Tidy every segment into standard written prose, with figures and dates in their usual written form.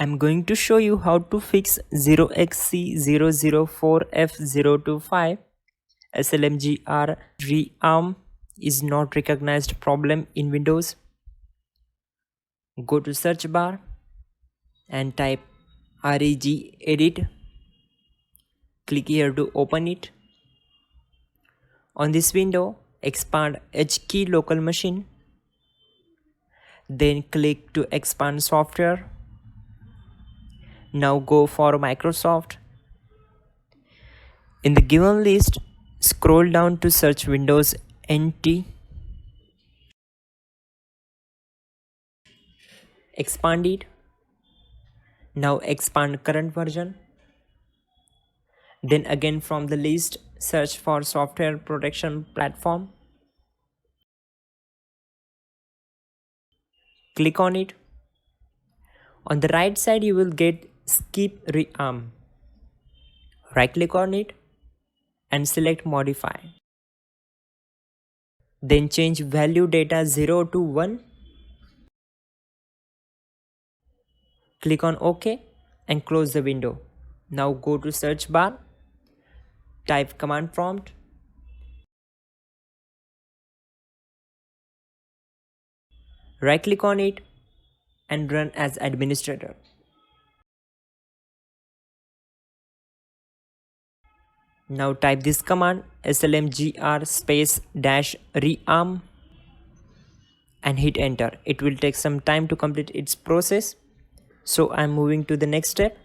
I'm going to show you how to fix 0xc004f025 slmgr-rearm is not recognized problem in Windows. Go to search bar and type regedit. Click here to open it. On this window, expand H key local machine. Then click to expand software. Now go for Microsoft. In the given list, scroll down to search Windows NT. Expand it. Now expand current version. Then again from the list, search for software protection platform. Click on it. On the right side you will get skip rearm. Right click on it and select modify. Then change value data 0 to 1. Click on OK and close the window. Now go to search bar. Type command prompt. Right click on it and run as administrator. Now type this command slmgr space -rearm and hit enter. It will take some time to complete its process. So I'm moving to the next step.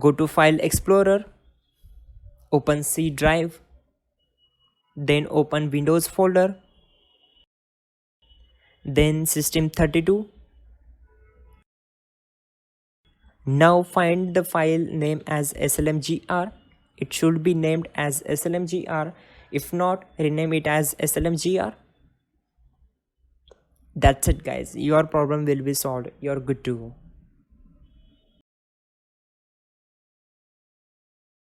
Go to File Explorer, open C drive, then open Windows folder, then System32. Now find the file name as slmgr. It should be named as slmgr. If not, rename it as slmgr. That's it guys, your problem will be solved. You're good to go.